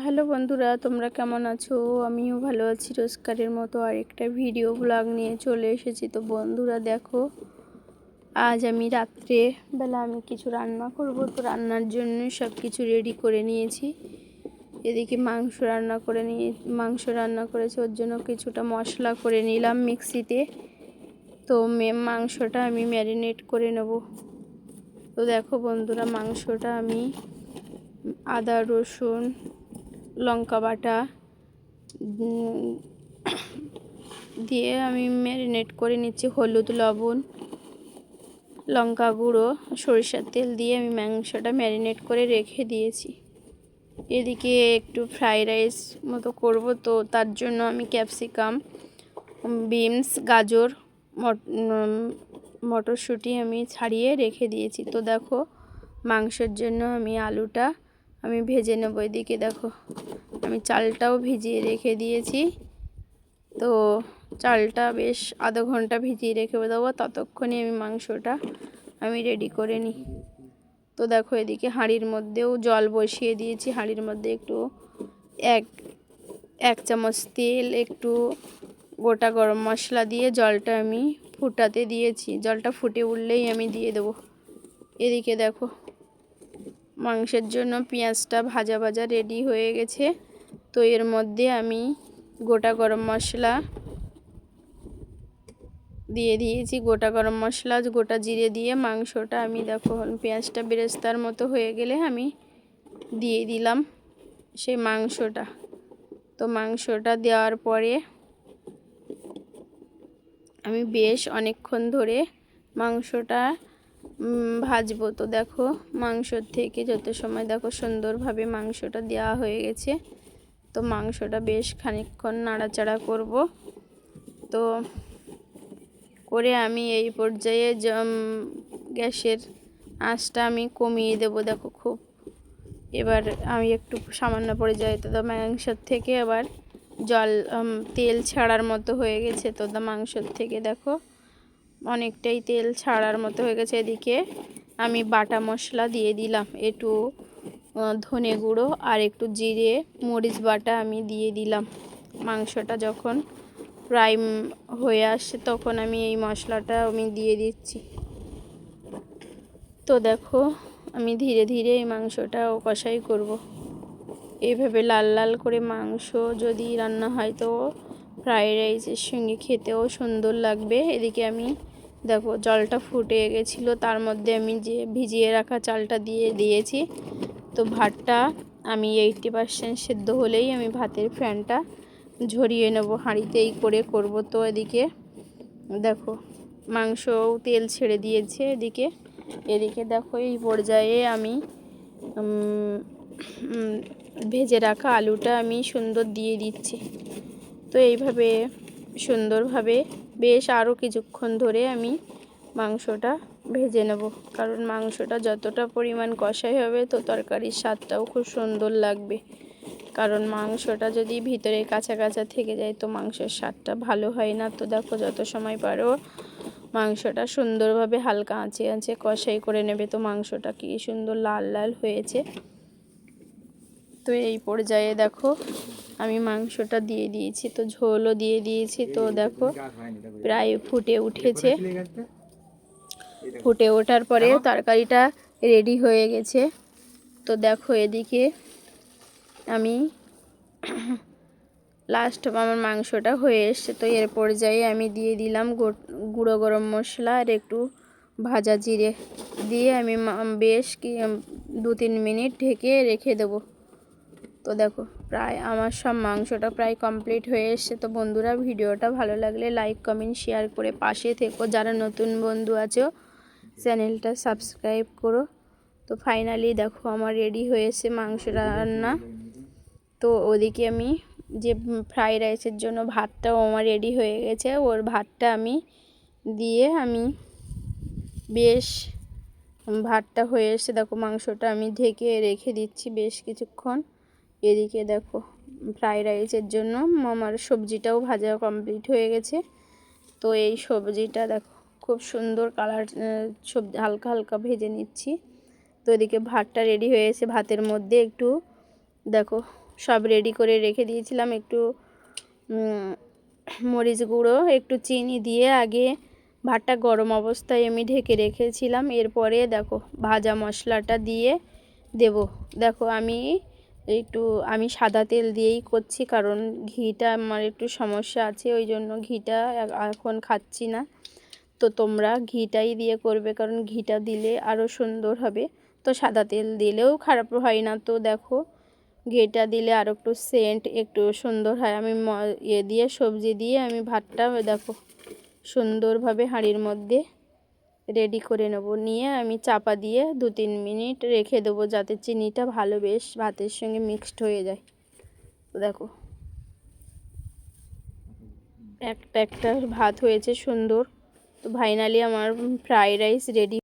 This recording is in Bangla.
হ্যালো বন্ধুরা, তোমরা কেমন আছো? আমিও ভালো আছি। রোজকারের মতো আরেকটা ভিডিও ব্লগ নিয়ে চলে এসেছি। তো বন্ধুরা দেখো, আজ আমি রাত্রে বেলা কিছু রান্না করব। তো রান্নার জন্য সব কিছু রেডি করে নিয়েছি। এদিকে মাংস রান্না করেছি, ওর জন্য কিছুটা মশলা করে নিলাম মিক্সিতে। তো মাংসটা আমি ম্যারিনেট করে নেব। তো দেখো বন্ধুরা, মাংসটা আমি আদা রসুন লঙ্কা বাটা দিয়ে আমি ম্যারিনেট করে নিচ্ছি। হলুদ লবণ লঙ্কা গুঁড়ো সরিষার তেল দিয়ে আমি মাংসটা ম্যারিনেট করে রেখে দিয়েছি। এদিকে একটু ফ্রাইড রাইস মতো করব। তো তার জন্য আমি ক্যাপসিকাম, বিনস, গাজর, মটরশুঁটি আমি ছাড়িয়ে রেখে দিয়েছি। তো দেখো, মাংসের জন্য আমি আলুটা ভেজে নেব। এদিকে দেখো, আমি চালটাও ভিজিয়ে রেখে দিয়েছি। তো চালটা বেশ আধা ঘন্টা ভিজিয়ে রেখে দেবো, ততক্ষণে আমি মাংসটা রেডি করে নিই। তো দেখো, এদিকে হাঁড়ির মধ্যেও জল বসিয়ে দিয়েছি। হাঁড়ির মধ্যে একটু এক চামচ তেল, একটু গোটা গরম মশলা দিয়ে জলটা আমি ফুটাতে দিয়েছি। জলটা ফুটে উঠলেই আমি দিয়ে দেবো। এদিকে দেখো, মাংসের জন্য পেঁয়াজটা ভাজা ভাজা রেডি হয়ে গেছে। তো এর মধ্যে আমি গোটা গরম মশলা দিয়ে দিয়েছি। গোটা গরম মশলা, গোটা জিরে দিয়ে মাংসটা আমি দেখো, পেঁয়াজটা বেরেস্তার মতো হয়ে গেলে আমি দিয়ে দিলাম সেই মাংসটা। তো মাংসটা দেওয়ার পরে আমি বেশ অনেকক্ষণ ধরে মাংসটা ভাজবো। তো দেখো, মাংসর থেকে যত সময় দেখো সুন্দরভাবে মাংসটা দেওয়া হয়ে গেছে। তো মাংসটা বেশ খানিকক্ষণ নাড়াচাড়া করব। তো করে আমি এই পর্যায়ে গ্যাসের আঁচটা আমি কমিয়ে দেব। দেখো, খুব এবার আমি একটু সামান্য পড়ে যাই। তো মাংসর থেকে আবার তেল ছাড়ার মতো হয়ে গেছে। তো মাংসর থেকে দেখো অনেকটাই তেল ছাড়ার মতো হয়ে গেছে। এদিকে আমি বাটা মশলা দিয়ে দিলাম, একটু ধনে গুঁড়ো আর একটু জিরে মরিচ বাটা আমি দিয়ে দিলাম। মাংসটা যখন প্রায় হয়ে আসছে তখন আমি এই মশলাটা দিয়ে দিচ্ছি। তো দেখো, আমি ধীরে ধীরে এই মাংসটা কষাই করব। এইভাবে লাল লাল করে মাংস যদি রান্না হয় তো ফ্রাইড রাইসের সঙ্গে খেতেও সুন্দর লাগবে। এদিকে আমি দেখো, জলটা ফুটে গেছিলো, তার মধ্যে আমি যে ভিজিয়ে রাখা চালটা দিয়ে দিয়েছি। তো ভাতটা আমি 80% সেদ্ধ হলেই আমি ভাতের ফ্যানটা ঝরিয়ে নেব, হাঁড়িতেই করে করব। তো এদিকে দেখো, মাংসও তেল ছেড়ে দিয়েছে। এদিকে দেখো, এই পর্যায়ে আমি ভেজে রাখা আলুটা আমি সুন্দর দিয়ে দিচ্ছি। তো এইভাবে সুন্দরভাবে বেশ আরও কিছুক্ষণ ধরে আমি মাংসটা ভেজে নেব। কারণ মাংসটা যতটা পরিমাণ কষাই হবে তো তরকারির স্বাদটাও খুব সুন্দর লাগবে। কারণ মাংসটা যদি ভিতরে কাঁচা কাঁচা থেকে যায় তো মাংসের স্বাদটা ভালো হয় না। তো দেখো, যত সময় পারো মাংসটা সুন্দরভাবে হালকা আঁচে কষাই করে নেবে। তো মাংসটা কি সুন্দর লাল লাল হয়েছে। তো এই পর্যায়ে দেখো, আমি মাংসটা দিয়ে দিয়েছি, তো ঝোলও দিয়ে দিয়েছি। তো দেখো, প্রায় ফুটে উঠেছে। ফুটে ওঠার পরে তরকারিটা রেডি হয়ে গেছে। তো দেখো, এদিকে আমি লাস্ট আমার মাংসটা হয়ে এসছে। তো এর পর্যায়ে আমি দিয়ে দিলাম গুঁড়ো গরম মশলা আর একটু ভাজা জিরে দিয়ে আমি বেশ 2-3 মিনিট ঢেকে রেখে দেবো। তো দেখো, প্রায় আমার সব মাংসটা প্রায় কমপ্লিট হয়ে এসছে। তো বন্ধুরা, ভিডিওটা ভালো লাগলে লাইক কমেন্ট শেয়ার করে পাশে থেকো। যারা নতুন বন্ধু আছো চ্যানেলটা সাবস্ক্রাইব করো। তো ফাইনালি দেখো, আমার রেডি হয়েছে মাংস রান্না। তো ওদিকে আমি যে ফ্রাইড রাইসের জন্য ভাতটাও আমার রেডি হয়ে গেছে। ওর ভাতটা আমি দিয়ে বেশ ভাতটা হয়ে এসে দেখো, মাংসটা আমি ঢেকে রেখে দিচ্ছি বেশ কিছুক্ষণ। এদিকে দেখো, ফ্রাইড রাইসের জন্য আমার সবজিটাও ভাজা কমপ্লিট হয়ে গেছে। তো এই সবজিটা দেখো, খুব সুন্দর কালার, সবজি হালকা হালকা ভেজে নিচ্ছি। তো এদিকে ভাতটা রেডি হয়ে এসে ভাতের মধ্যে একটু দেখো সব রেডি করে রেখে দিয়েছিলাম। একটু মরিচ গুঁড়ো, একটু চিনি দিয়ে আগে ভাতটা গরম অবস্থায় আমি ঢেকে রেখেছিলাম। এরপরে দেখো ভাজা মশলাটা দিয়ে দেব। দেখো আমি সাদা তেল দিয়েই করছি, কারণ ঘিটা আমার একটু সমস্যা আছে, ওই জন্য ঘিটা এখন খাচ্ছি না। তো তোমরা ঘিটাই দিয়ে করবে, কারণ ঘিটা দিলে আরও সুন্দর হবে। তো সাদা তেল দিলেও খারাপ হয় না। তো দেখো ঘিটা দিলে আর একটু সেন্ট একটু সুন্দর হয়। আমি দিয়ে সবজি দিয়ে আমি ভাতটা দেখো সুন্দরভাবে হাঁড়ির মধ্যে রেডি করে নেব। নিয়ে আমি চাপা দিয়ে 2-3 মিনিট রেখে দেবো, যাতে চিনিটা ভালো বেশ ভাতের সঙ্গে মিক্সড হয়ে যায়। দেখো একটা ভাত হয়েছে সুন্দর। তো ফাইনালি আমার ফ্রাইড রাইস রেডি।